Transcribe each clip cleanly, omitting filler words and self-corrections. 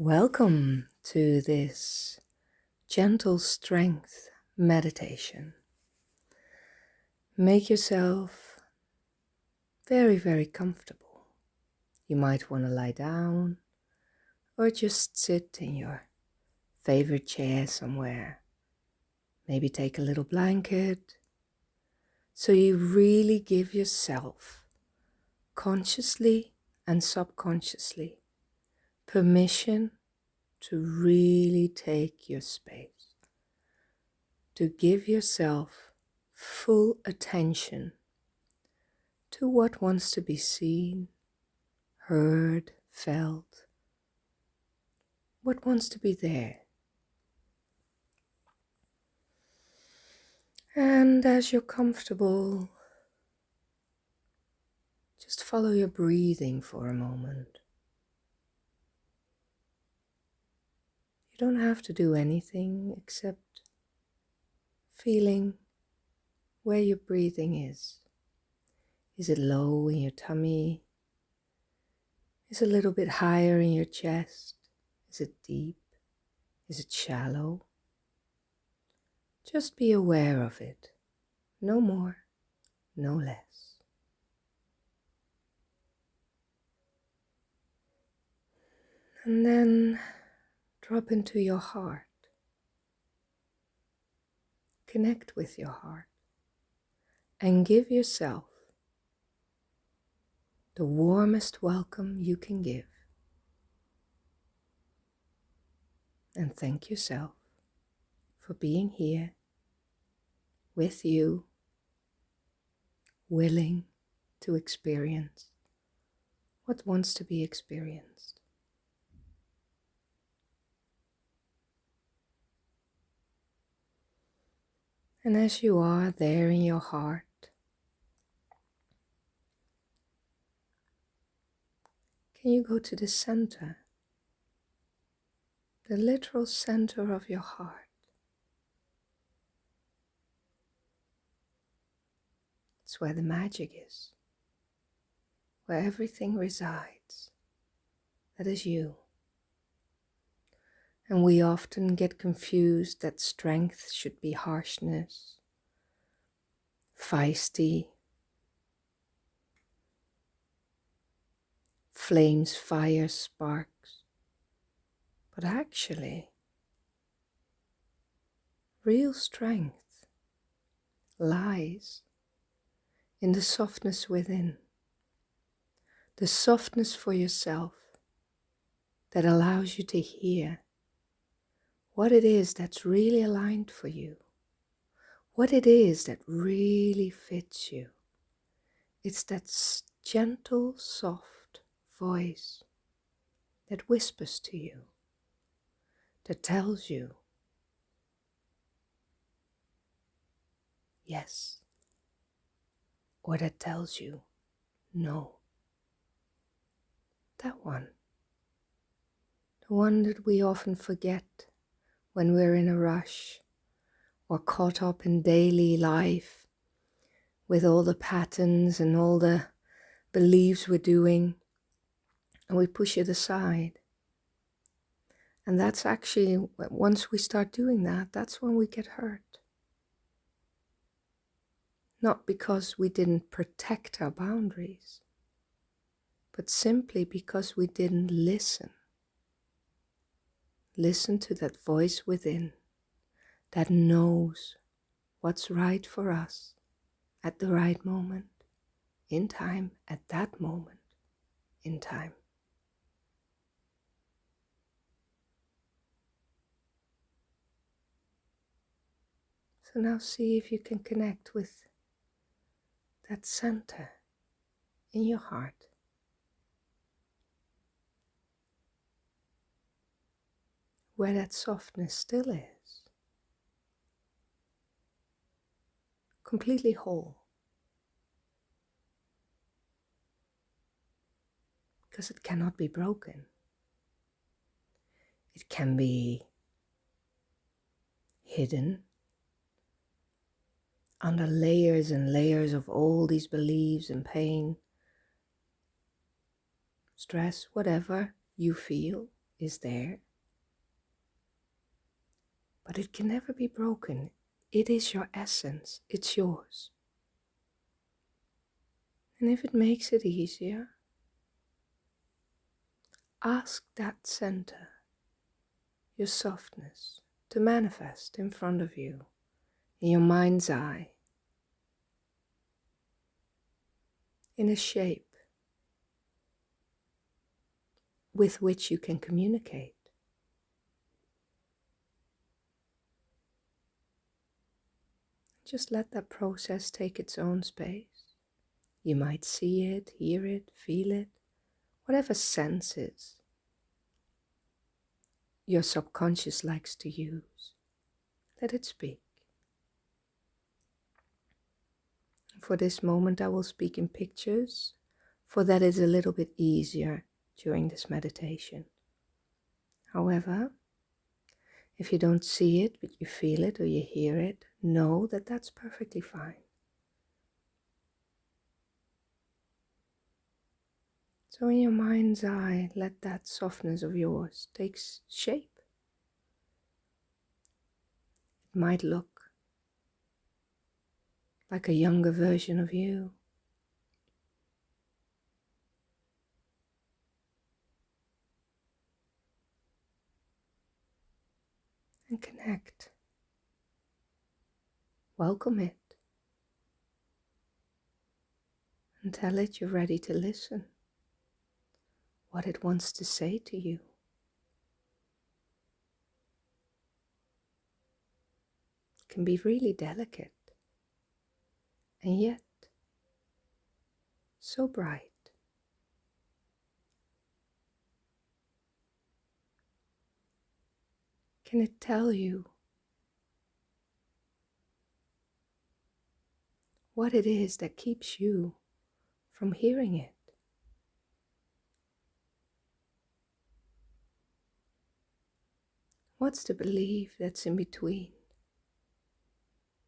Welcome to this gentle strength meditation. Make yourself very, very comfortable. You might want to lie down or just sit in your favorite chair somewhere. Maybe take a little blanket so you really give yourself, consciously and subconsciously, permission to really take your space, to give yourself full attention to what wants to be seen, heard, felt, what wants to be there. And as you're comfortable, just follow your breathing for a moment. You don't have to do anything except feeling where your breathing is. Is it low in your tummy? Is it a little bit higher in your chest? Is it deep? Is it shallow? Just be aware of it. No more, no less. And then drop into your heart. Connect with your heart and give yourself the warmest welcome you can give. And thank yourself for being here with you, willing to experience what wants to be experienced. And as you are there in your heart, can you go to the center, the literal center of your heart? It's where the magic is, where everything resides. That is you. And we often get confused that strength should be harshness, feisty, flames, fire, sparks. But actually, real strength lies in the softness within, the softness for yourself that allows you to hear what it is that's really aligned for you, what it is that really fits you. It's that gentle, soft voice that whispers to you, that tells you yes, or that tells you no. That one. The one that we often forget when we're in a rush or caught up in daily life with all the patterns and all the beliefs we're doing, and we push it aside. And that's actually, once we start doing that, that's when we get hurt. Not because we didn't protect our boundaries, but simply because we didn't listen. Listen to that voice within that knows what's right for us at the right moment, in time, at that moment, in time. So now see if you can connect with that center in your heart. Where that softness still is. Completely whole. Because it cannot be broken. It can be hidden under layers and layers of all these beliefs and pain, stress, whatever you feel is there, but it can never be broken. It is your essence, it's yours. And if it makes it easier, ask that center, your softness, to manifest in front of you, in your mind's eye, in a shape with which you can communicate. Just let that process take its own space. You might see it, hear it, feel it, whatever senses your subconscious likes to use. Let it speak. For this moment, I will speak in pictures, for that is a little bit easier during this meditation. However, if you don't see it, but you feel it or you hear it, know that that's perfectly fine. So in your mind's eye, let that softness of yours take shape. It might look like a younger version of you. And connect. Welcome it. And tell it you're ready to listen. What it wants to say to you. It can be really delicate. And yet, so bright. Can it tell you what it is that keeps you from hearing it? What's the belief that's in between?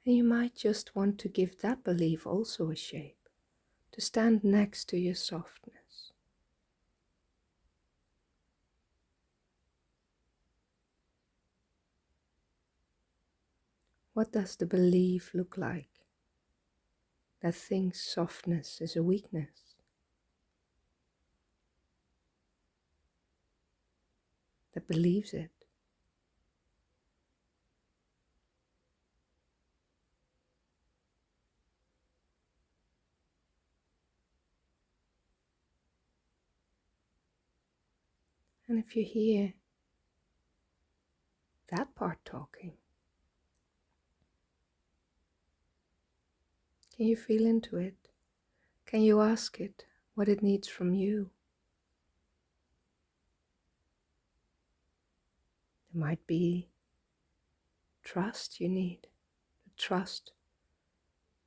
And you might just want to give that belief also a shape, to stand next to your softness. What does the belief look like that thinks softness is a weakness? That believes it? And if you hear that part talking, can you feel into it? Can you ask it what it needs from you? There might be trust you need, the trust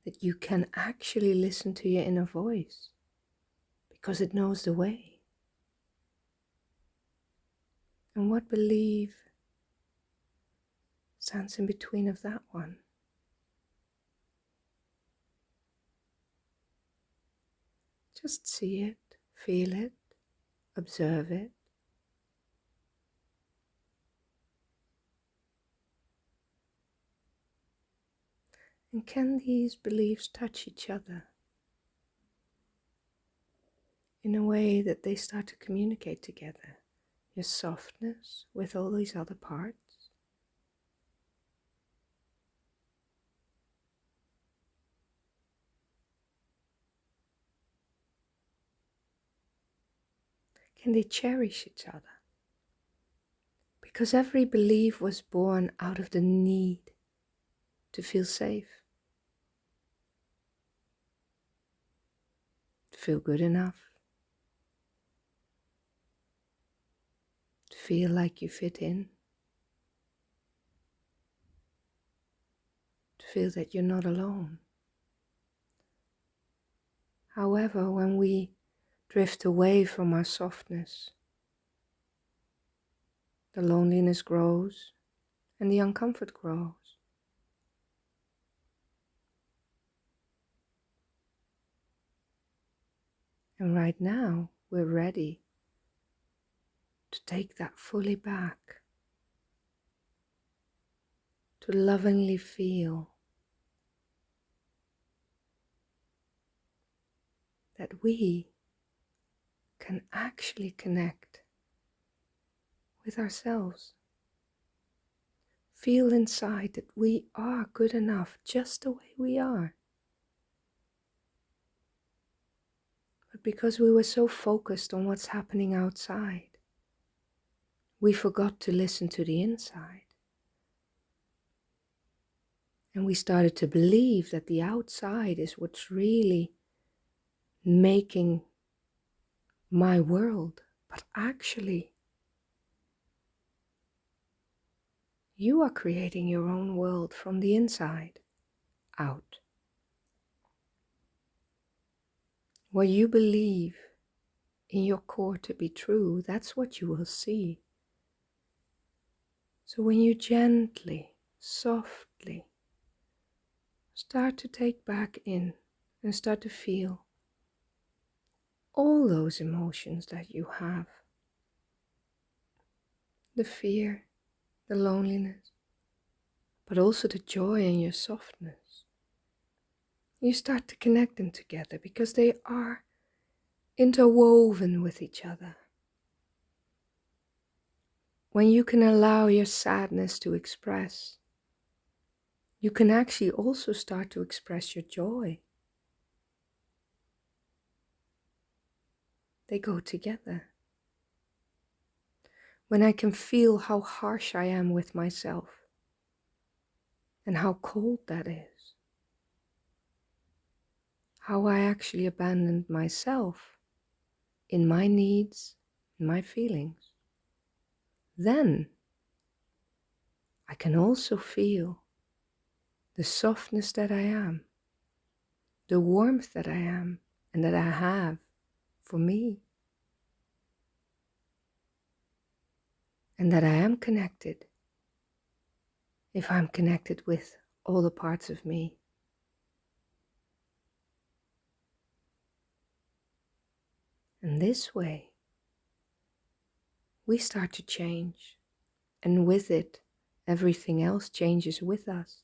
that you can actually listen to your inner voice because it knows the way. And what belief stands in between of that one? Just see it, feel it, observe it. And can these beliefs touch each other in a way that they start to communicate together? Your softness with all these other parts. Can they cherish each other? Because every belief was born out of the need to feel safe, to feel good enough, to feel like you fit in, to feel that you're not alone. However, when we drift away from our softness, the loneliness grows and the uncomfort grows. And right now, we're ready to take that fully back, to lovingly feel that we can actually connect with ourselves. Feel inside that we are good enough just the way we are. But because we were so focused on what's happening outside, we forgot to listen to the inside. And we started to believe that the outside is what's really making my world. But actually, you are creating your own world from the inside out. What you believe in your core to be true, that's what you will see. So when you gently, softly start to take back in and start to feel all those emotions that you have, the fear, the loneliness, but also the joy and your softness, you start to connect them together because they are interwoven with each other. When you can allow your sadness to express, you can actually also start to express your joy. They go together. When I can feel how harsh I am with myself and how cold that is, how I actually abandoned myself in my needs, in my feelings, then I can also feel the softness that I am, the warmth that I am and that I have for me, and that I am connected if I'm connected with all the parts of me. And this way, we start to change, and with it, everything else changes with us.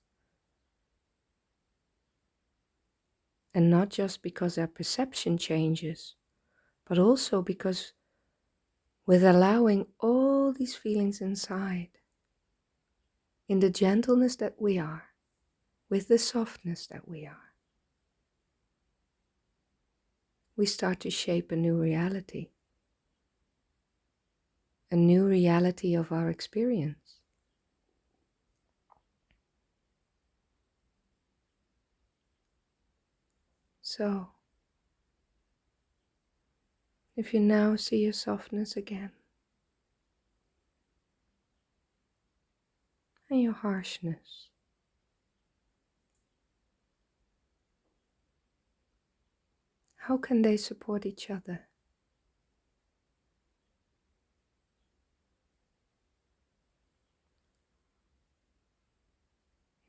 And not just because our perception changes, but also because with allowing all these feelings inside, in the gentleness that we are, with the softness that we are, we start to shape a new reality of our experience. So, if you now see your softness again, and your harshness, how can they support each other?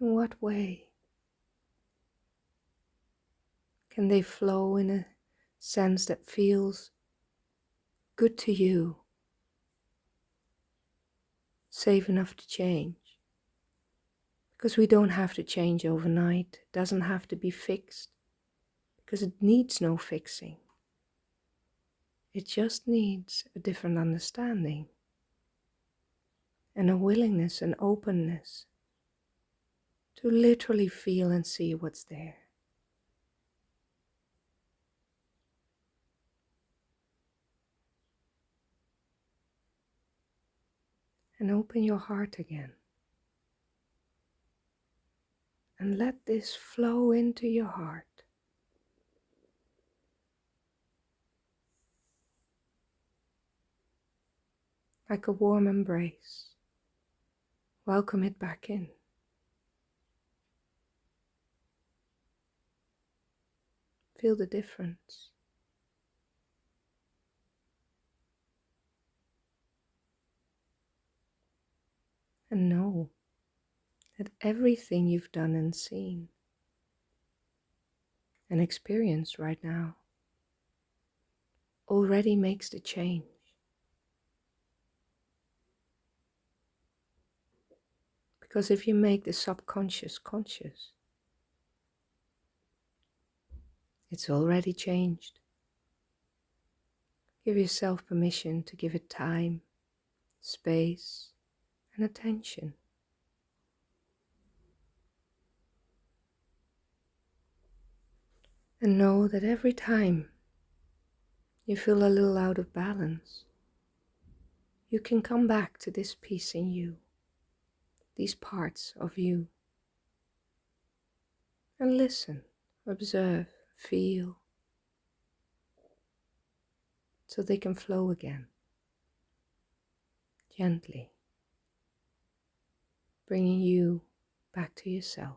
In what way can they flow in a sense that feels good to you, safe enough to change? Because we don't have to change overnight. It doesn't have to be fixed, because it needs no fixing. It just needs a different understanding and a willingness and openness to literally feel and see what's there. And open your heart again. And let this flow into your heart. Like a warm embrace. Welcome it back in. Feel the difference. And know that everything you've done and seen and experienced right now already makes the change. Because if you make the subconscious conscious, it's already changed. Give yourself permission to give it time, space, and attention. And know that every time you feel a little out of balance, you can come back to this piece in you, these parts of you, and listen, observe, feel, so they can flow again, gently, bringing you back to yourself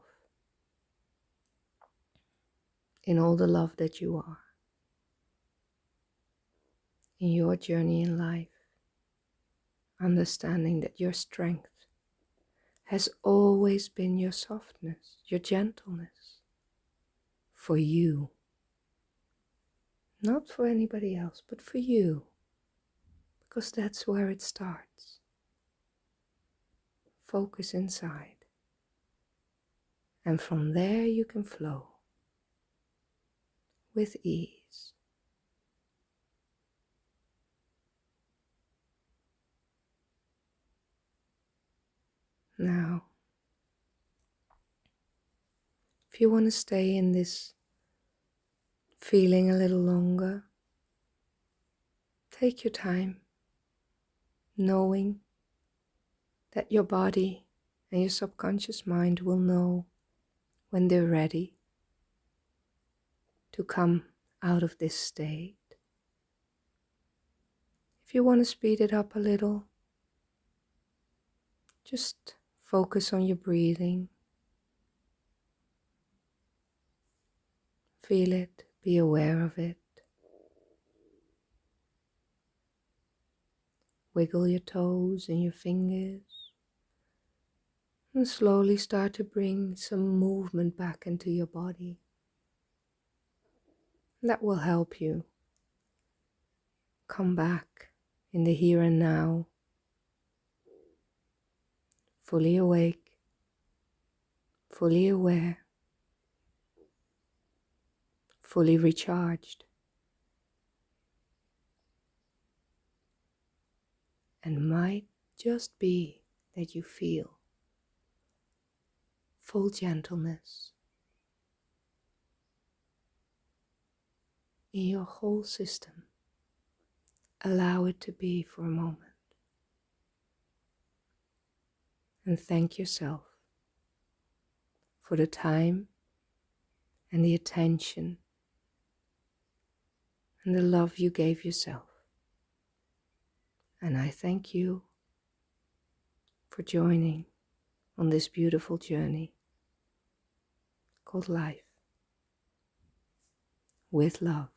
in all the love that you are, in your journey in life, understanding that your strength has always been your softness, your gentleness, for you. Not for anybody else, but for you, because that's where it starts. Focus inside, and from there you can flow with ease. Now, if you want to stay in this feeling a little longer, take your time, knowing that your body and your subconscious mind will know when they're ready to come out of this state. If you want to speed it up a little, just focus on your breathing. Feel it, be aware of it. Wiggle your toes and your fingers, and slowly start to bring some movement back into your body. That will help you come back in the here and now, fully awake, fully aware, fully recharged, and might just be that you feel full gentleness in your whole system. Allow it to be for a moment, and thank yourself for the time and the attention and the love you gave yourself. And I thank you for joining on this beautiful journey called life with love.